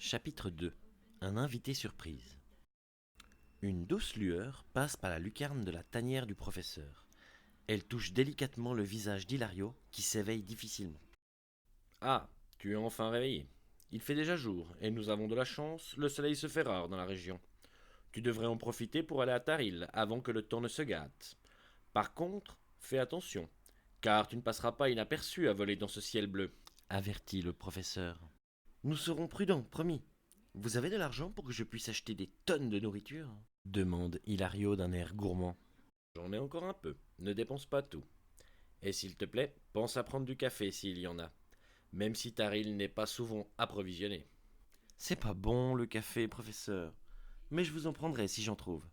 Chapitre 2. Un invité surprise. Une douce lueur passe par la lucarne de la tanière du professeur. Elle touche délicatement le visage d'Hilario qui s'éveille difficilement. Ah, tu es enfin réveillé. Il fait déjà jour, et nous avons de la chance, le soleil se fait rare dans la région. Tu devrais en profiter pour aller à Taril avant que le temps ne se gâte. Par contre, fais attention, car tu ne passeras pas inaperçu à voler dans ce ciel bleu. Avertit le professeur. Nous serons prudents, promis. Vous avez de l'argent pour que je puisse acheter des tonnes de nourriture demande Hilario d'un air gourmand. J'en ai encore un peu, ne dépense pas tout. Et s'il te plaît, pense à prendre du café s'il y en a, même si Taril n'est pas souvent approvisionné. C'est pas bon le café, professeur, mais je vous en prendrai si j'en trouve.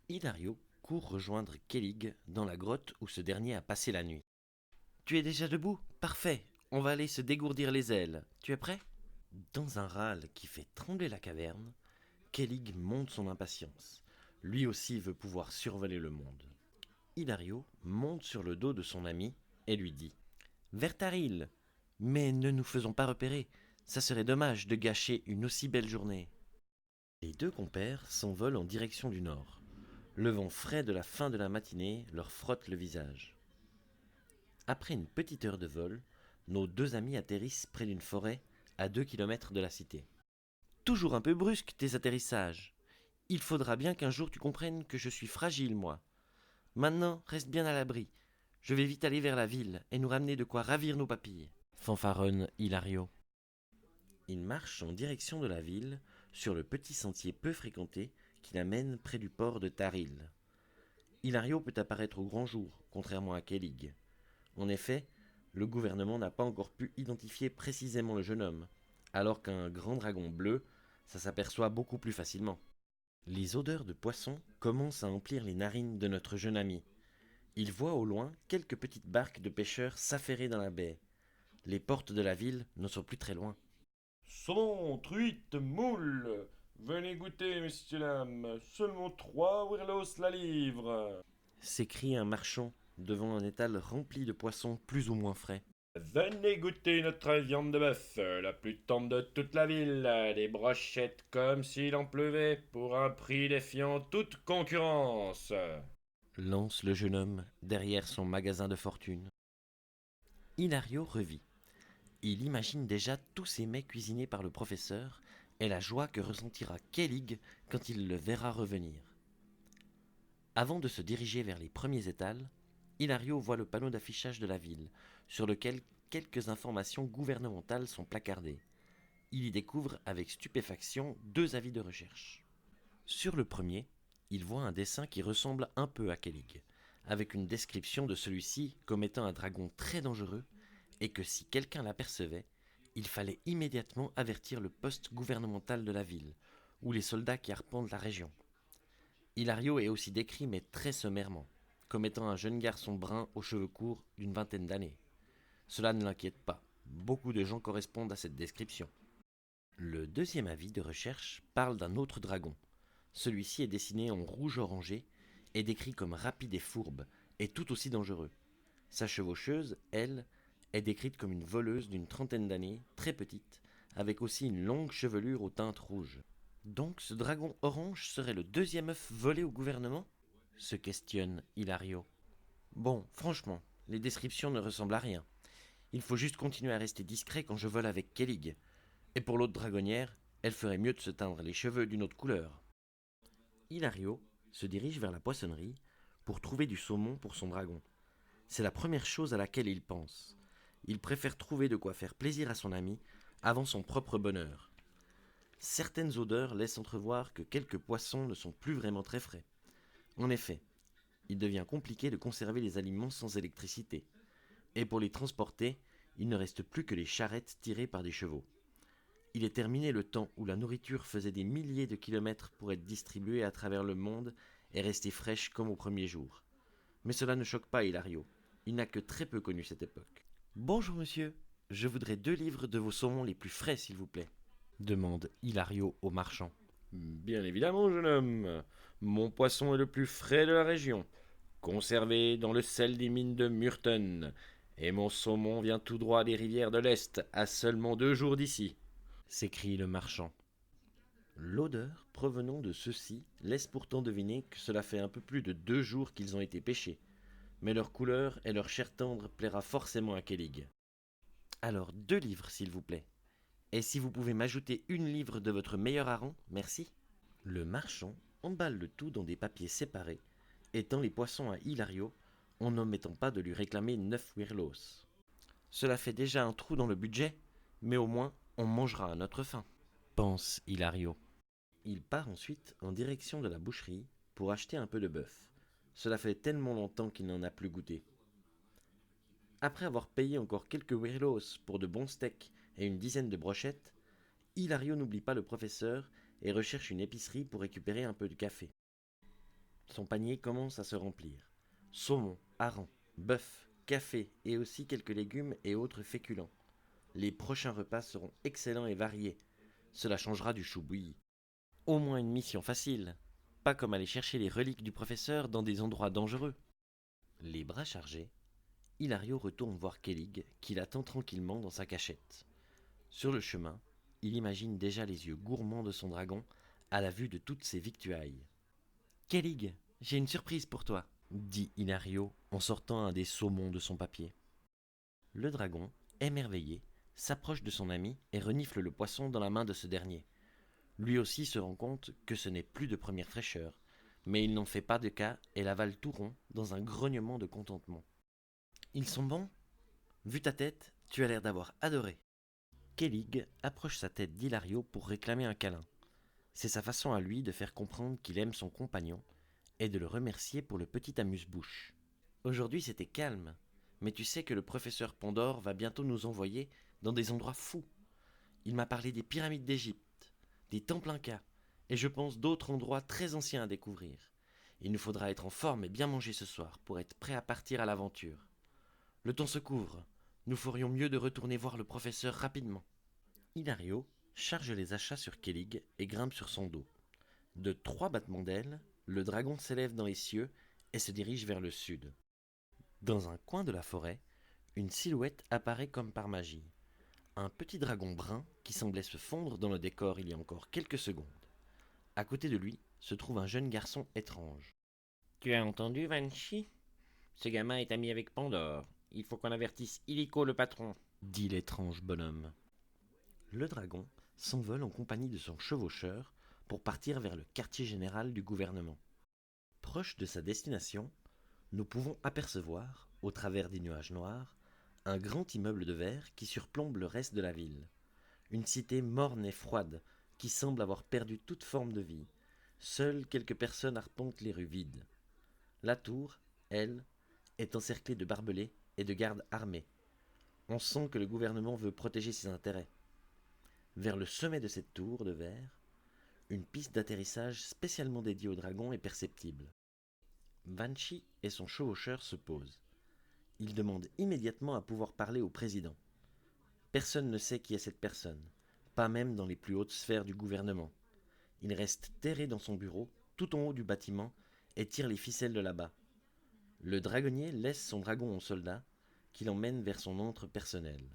Hilario court rejoindre Kellig dans la grotte où ce dernier a passé la nuit. Tu es déjà debout? Parfait. On va aller se dégourdir les ailes. Tu es prêt? Dans un râle qui fait trembler la caverne, Kellig monte son impatience. Lui aussi veut pouvoir survoler le monde. Hilario monte sur le dos de son ami et lui dit Vertaril, mais ne nous faisons pas repérer. Ça serait dommage de gâcher une aussi belle journée. Les deux compères s'envolent en direction du nord. Le vent frais de la fin de la matinée leur frotte le visage. Après une petite heure de vol, nos deux amis atterrissent près d'une forêt à 2 kilomètres de la cité. Toujours un peu brusque tes atterrissages. Il faudra bien qu'un jour tu comprennes que je suis fragile, moi. Maintenant, reste bien à l'abri. Je vais vite aller vers la ville et nous ramener de quoi ravir nos papilles. Fanfaronne Hilario. Il marche en direction de la ville sur le petit sentier peu fréquenté qui l'amène près du port de Taril. Hilario peut apparaître au grand jour, contrairement à Kellig. En effet, le gouvernement n'a pas encore pu identifier précisément le jeune homme, alors qu'un grand dragon bleu, ça s'aperçoit beaucoup plus facilement. Les odeurs de poisson commencent à emplir les narines de notre jeune ami. Il voit au loin quelques petites barques de pêcheurs s'affairer dans la baie. Les portes de la ville ne sont plus très loin. Saumon, truite, moule. Venez goûter, messieurs dames. Seulement 3 Wirlos la livre. S'écrie un marchand devant un étal rempli de poissons plus ou moins frais. Venez goûter notre viande de bœuf, la plus tendre de toute la ville. Des brochettes comme s'il en pleuvait, pour un prix défiant toute concurrence. Lance le jeune homme derrière son magasin de fortune. Hilario revit. Il imagine déjà tous ces mets cuisinés par le professeur et la joie que ressentira Kellig quand il le verra revenir. Avant de se diriger vers les premiers étals, Hilario voit le panneau d'affichage de la ville, sur lequel quelques informations gouvernementales sont placardées. Il y découvre avec stupéfaction 2 avis de recherche. Sur le premier, il voit un dessin qui ressemble un peu à Kellig, avec une description de celui-ci comme étant un dragon très dangereux et que si quelqu'un l'apercevait, il fallait immédiatement avertir le poste gouvernemental de la ville, ou les soldats qui arpentent la région. Hilario est aussi décrit, mais très sommairement, comme étant un jeune garçon brun aux cheveux courts d'une vingtaine d'années. Cela ne l'inquiète pas, beaucoup de gens correspondent à cette description. Le deuxième avis de recherche parle d'un autre dragon. Celui-ci est dessiné en rouge orangé et décrit comme rapide et fourbe, et tout aussi dangereux. Sa chevaucheuse, elle, est décrite comme une voleuse d'une trentaine d'années, très petite, avec aussi une longue chevelure aux teintes rouges. Donc ce dragon orange serait le deuxième œuf volé au gouvernement se questionne Hilario. Bon, franchement, les descriptions ne ressemblent à rien. Il faut juste continuer à rester discret quand je vole avec Kellig. Et pour l'autre dragonnière, elle ferait mieux de se teindre les cheveux d'une autre couleur. Hilario se dirige vers la poissonnerie pour trouver du saumon pour son dragon. C'est la première chose à laquelle il pense. Il préfère trouver de quoi faire plaisir à son ami avant son propre bonheur. Certaines odeurs laissent entrevoir que quelques poissons ne sont plus vraiment très frais. En effet, il devient compliqué de conserver les aliments sans électricité. Et pour les transporter, il ne reste plus que les charrettes tirées par des chevaux. Il est terminé le temps où la nourriture faisait des milliers de kilomètres pour être distribuée à travers le monde et rester fraîche comme au premier jour. Mais cela ne choque pas Hilario. Il n'a que très peu connu cette époque. Bonjour monsieur, je voudrais 2 livres de vos saumons les plus frais s'il vous plaît, demande Hilario au marchand. Bien évidemment, jeune homme. Mon poisson est le plus frais de la région, conservé dans le sel des mines de Murton, et mon saumon vient tout droit des rivières de l'Est, à seulement 2 jours d'ici. S'écrie le marchand. L'odeur provenant de ceux-ci laisse pourtant deviner que cela fait un peu plus de 2 jours qu'ils ont été pêchés, mais leur couleur et leur chair tendre plaira forcément à Kellig. Alors 2 livres, s'il vous plaît. Et si vous pouvez m'ajouter 1 livre de votre meilleur hareng, merci. Le marchand emballe le tout dans des papiers séparés et tend les poissons à Hilario en n'omettant pas de lui réclamer 9 wirlos. Cela fait déjà un trou dans le budget, mais au moins on mangera à notre faim, pense Hilario. Il part ensuite en direction de la boucherie pour acheter un peu de bœuf. Cela fait tellement longtemps qu'il n'en a plus goûté. Après avoir payé encore quelques wirlos pour de bons steaks et une dizaine de brochettes, Hilario n'oublie pas le professeur et recherche une épicerie pour récupérer un peu de café. Son panier commence à se remplir. Saumon, hareng, bœuf, café et aussi quelques légumes et autres féculents. Les prochains repas seront excellents et variés. Cela changera du chou bouilli. Au moins une mission facile, pas comme aller chercher les reliques du professeur dans des endroits dangereux. Les bras chargés, Hilario retourne voir Kellig qui l'attend tranquillement dans sa cachette. Sur le chemin, il imagine déjà les yeux gourmands de son dragon à la vue de toutes ses victuailles. « Kellig, j'ai une surprise pour toi », dit Hilario en sortant un des saumons de son papier. Le dragon, émerveillé, s'approche de son ami et renifle le poisson dans la main de ce dernier. Lui aussi se rend compte que ce n'est plus de première fraîcheur, mais il n'en fait pas de cas et l'avale tout rond dans un grognement de contentement. « Ils sont bons ? Vu ta tête, tu as l'air d'avoir adoré. » Kellig approche sa tête d'Hilario pour réclamer un câlin. C'est sa façon à lui de faire comprendre qu'il aime son compagnon et de le remercier pour le petit amuse-bouche. Aujourd'hui c'était calme, mais tu sais que le professeur Pandore va bientôt nous envoyer dans des endroits fous. Il m'a parlé des pyramides d'Égypte, des temples incas, et je pense d'autres endroits très anciens à découvrir. Il nous faudra être en forme et bien manger ce soir pour être prêt à partir à l'aventure. Le temps se couvre, nous ferions mieux de retourner voir le professeur rapidement. Hilario charge les achats sur Kellig et grimpe sur son dos. De 3 battements d'ailes, le dragon s'élève dans les cieux et se dirige vers le sud. Dans un coin de la forêt, une silhouette apparaît comme par magie. Un petit dragon brun qui semblait se fondre dans le décor il y a encore quelques secondes. À côté de lui se trouve un jeune garçon étrange. « Tu as entendu, Vanchi ? Ce gamin est ami avec Pandore. Il faut qu'on avertisse Illico le patron, » dit l'étrange bonhomme. Le dragon s'envole en compagnie de son chevaucheur pour partir vers le quartier général du gouvernement. Proche de sa destination, nous pouvons apercevoir, au travers des nuages noirs, un grand immeuble de verre qui surplombe le reste de la ville. Une cité morne et froide qui semble avoir perdu toute forme de vie. Seules quelques personnes arpentent les rues vides. La tour, elle, est encerclée de barbelés et de gardes armés. On sent que le gouvernement veut protéger ses intérêts. Vers le sommet de cette tour de verre, une piste d'atterrissage spécialement dédiée aux dragons est perceptible. Vanchi et son chevaucheur se posent. Ils demandent immédiatement à pouvoir parler au président. Personne ne sait qui est cette personne, pas même dans les plus hautes sphères du gouvernement. Il reste terré dans son bureau, tout en haut du bâtiment, et tire les ficelles de là-bas. Le dragonnier laisse son dragon au soldat, qui l'emmène vers son antre personnel.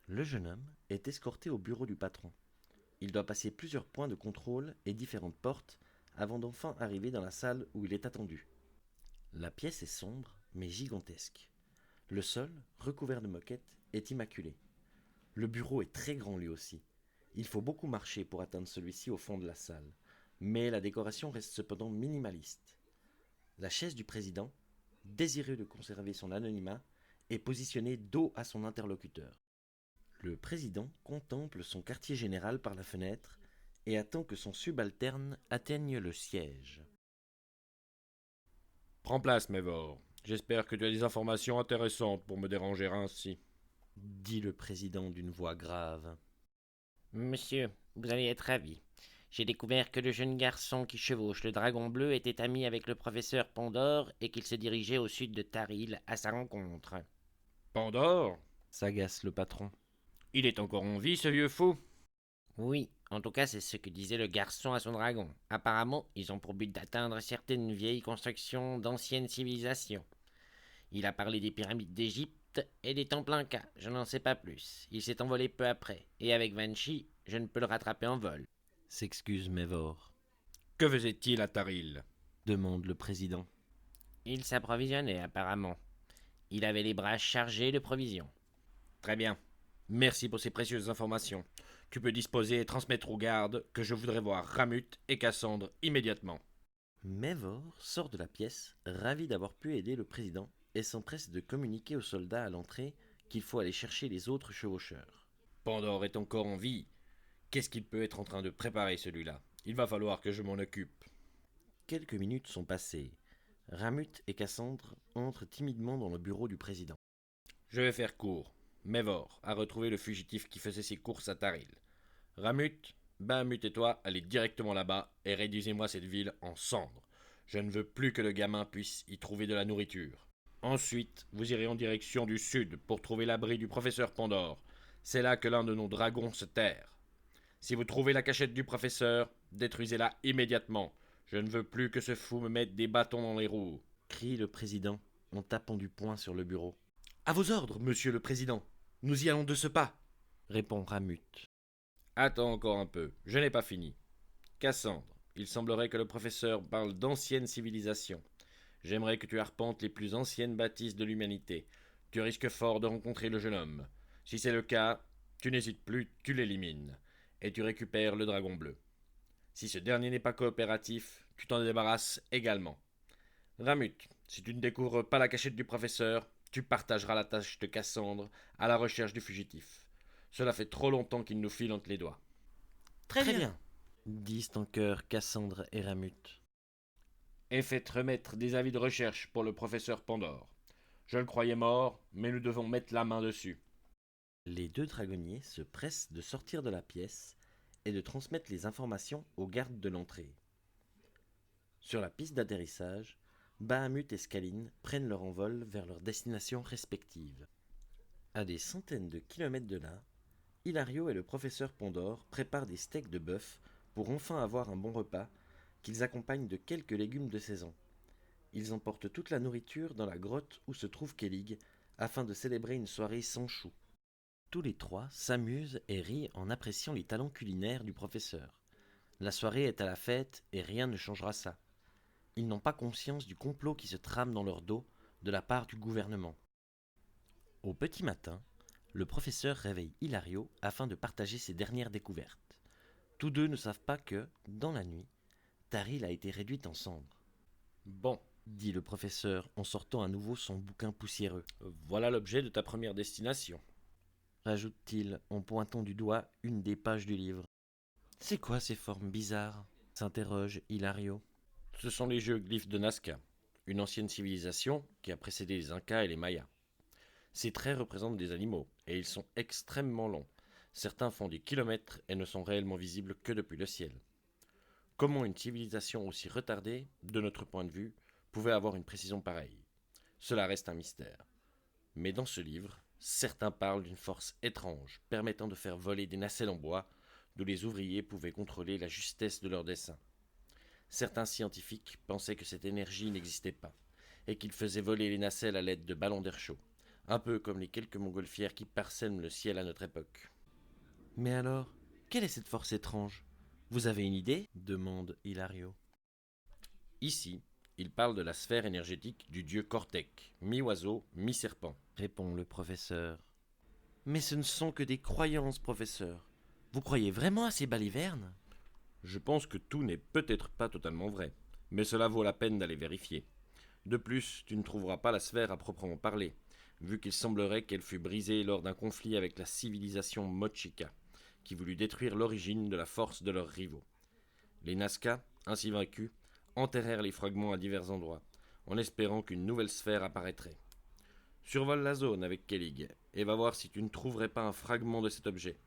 Le jeune homme est escorté au bureau du patron. Il doit passer plusieurs points de contrôle et différentes portes avant d'enfin arriver dans la salle où il est attendu. La pièce est sombre, mais gigantesque. Le sol, recouvert de moquettes, est immaculé. Le bureau est très grand lui aussi. Il faut beaucoup marcher pour atteindre celui-ci au fond de la salle, mais la décoration reste cependant minimaliste. La chaise du président, désireux de conserver son anonymat, est positionnée dos à son interlocuteur. Le président contemple son quartier général par la fenêtre et attend que son subalterne atteigne le siège. « Prends place, Mévor. J'espère que tu as des informations intéressantes pour me déranger ainsi, » dit le président d'une voix grave. « Monsieur, vous allez être ravi. J'ai découvert que le jeune garçon qui chevauche le dragon bleu était ami avec le professeur Pandore et qu'il se dirigeait au sud de Taril à sa rencontre. »« Pandore ? S'agace le patron. Il est encore en vie, ce vieux fou ? » ?»« Oui, en tout cas c'est ce que disait le garçon à son dragon. Apparemment, ils ont pour but d'atteindre certaines vieilles constructions d'anciennes civilisations. Il a parlé des pyramides d'Égypte et des temples incas, je n'en sais pas plus. Il s'est envolé peu après, et avec Vanchi, je ne peux le rattraper en vol. » s'excuse Mévor. Que faisait-il à Taril? Demande le président. Il s'approvisionnait apparemment. Il avait les bras chargés de provisions. Très bien. Merci pour ces précieuses informations. Tu peux disposer et transmettre aux gardes que je voudrais voir Ramut et Cassandre immédiatement. Mévor sort de la pièce, ravi d'avoir pu aider le président, et s'empresse de communiquer aux soldats à l'entrée qu'il faut aller chercher les autres chevaucheurs. Pandore est encore en vie. Qu'est-ce qu'il peut être en train de préparer celui-là? Il va falloir que je m'en occupe. Quelques minutes sont passées. Ramut et Cassandre entrent timidement dans le bureau du président. Je vais faire court. Mévor a retrouvé le fugitif qui faisait ses courses à Taril. Ramut, Bahamut et toi, allez directement là-bas et réduisez-moi cette ville en cendres. Je ne veux plus que le gamin puisse y trouver de la nourriture. Ensuite, vous irez en direction du sud pour trouver l'abri du professeur Pandore. C'est là que l'un de nos dragons se terre. Si vous trouvez la cachette du professeur, détruisez-la immédiatement. Je ne veux plus que ce fou me mette des bâtons dans les roues. Crie le président en tapant du poing sur le bureau. À vos ordres, monsieur le président. Nous y allons de ce pas. Répond Ramut. Attends encore un peu, je n'ai pas fini. Cassandre, il semblerait que le professeur parle d'anciennes civilisations. J'aimerais que tu arpentes les plus anciennes bâtisses de l'humanité. Tu risques fort de rencontrer le jeune homme. Si c'est le cas, tu n'hésites plus, tu l'élimines. Et tu récupères le dragon bleu. Si ce dernier n'est pas coopératif, tu t'en débarrasses également. Ramut, si tu ne découvres pas la cachette du professeur, tu partageras la tâche de Cassandre à la recherche du fugitif. Cela fait trop longtemps qu'il nous file entre les doigts. Très bien, disent en chœur Cassandre et Ramut. Et faites remettre des avis de recherche pour le professeur Pandore. Je le croyais mort, mais nous devons mettre la main dessus. Les deux dragonniers se pressent de sortir de la pièce et de transmettre les informations aux gardes de l'entrée. Sur la piste d'atterrissage, Bahamut et Scaline prennent leur envol vers leurs destinations respectives. À des centaines de kilomètres de là, Hilario et le professeur Pandore préparent des steaks de bœuf pour enfin avoir un bon repas qu'ils accompagnent de quelques légumes de saison. Ils emportent toute la nourriture dans la grotte où se trouve Kellig afin de célébrer une soirée sans choux. Tous les trois s'amusent et rient en appréciant les talents culinaires du professeur. La soirée est à la fête et rien ne changera ça. Ils n'ont pas conscience du complot qui se trame dans leur dos de la part du gouvernement. Au petit matin, le professeur réveille Hilario afin de partager ses dernières découvertes. Tous deux ne savent pas que, dans la nuit, Taril a été réduite en cendres. Bon, Dit le professeur en sortant à nouveau son bouquin poussiéreux. voilà l'objet de ta première destination. Rajoute-t-il en pointant du doigt une des pages du livre. C'est quoi ces formes bizarres s'interroge Hilario. Ce sont les géoglyphes de Nazca, une ancienne civilisation qui a précédé les Incas et les Mayas. Ces traits représentent des animaux, et ils sont extrêmement longs. Certains font des kilomètres et ne sont réellement visibles que depuis le ciel. Comment une civilisation aussi retardée, de notre point de vue, pouvait avoir une précision pareille? Cela reste un mystère. Mais dans ce livre, certains parlent d'une force étrange permettant de faire voler des nacelles en bois, d'où les ouvriers pouvaient contrôler la justesse de leurs dessins. Certains scientifiques pensaient que cette énergie n'existait pas, et qu'ils faisaient voler les nacelles à l'aide de ballons d'air chaud, un peu comme les quelques montgolfières qui parsèment le ciel à notre époque. Mais alors, quelle est cette force étrange? Vous avez une idée demande Hilario. Ici, il parle de la sphère énergétique du dieu Cortec, mi-oiseau, mi-serpent. Répond le professeur. Mais ce ne sont que des croyances, professeur. Vous croyez vraiment à ces balivernes? Je pense que tout n'est peut-être pas totalement vrai, mais cela vaut la peine d'aller vérifier. De plus, tu ne trouveras pas la sphère à proprement parler, vu qu'il semblerait qu'elle fut brisée lors d'un conflit avec la civilisation Mochica, qui voulut détruire l'origine de la force de leurs rivaux. Les Nazca, ainsi vaincus, enterrèrent les fragments à divers endroits, en espérant qu'une nouvelle sphère apparaîtrait. Survole la zone avec Kellig, et va voir si tu ne trouverais pas un fragment de cet objet.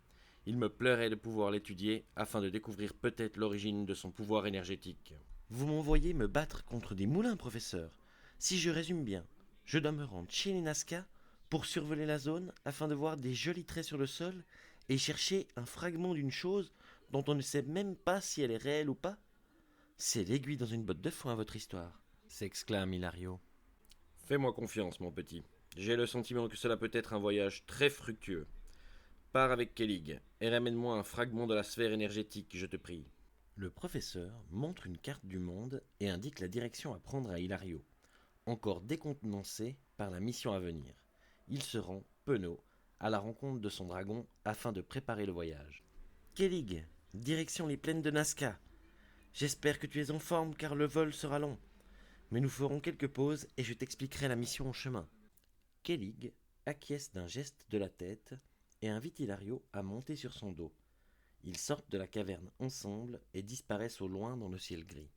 Il me plairait de pouvoir l'étudier afin de découvrir peut-être l'origine de son pouvoir énergétique. Vous m'envoyez me battre contre des moulins, professeur. Si je résume bien, je dois me rendre chez les Nazca pour survoler la zone afin de voir des jolis traits sur le sol et chercher un fragment d'une chose dont on ne sait même pas si elle est réelle ou pas. C'est l'aiguille dans une botte de foin, votre histoire, s'exclame Hilario. Fais-moi confiance, mon petit. J'ai le sentiment que cela peut être un voyage très fructueux. Pars avec Kellig et ramène-moi un fragment de la sphère énergétique, je te prie. Le professeur montre une carte du monde et indique la direction à prendre à Hilario, encore décontenancé par la mission à venir. Il se rend, penaud, à la rencontre de son dragon afin de préparer le voyage. Kellig, direction les plaines de Nazca. J'espère que tu es en forme car le vol sera long. Mais nous ferons quelques pauses et je t'expliquerai la mission en chemin. Kellig acquiesce d'un geste de la tête et invite Hilario à monter sur son dos. Ils sortent de la caverne ensemble et disparaissent au loin dans le ciel gris.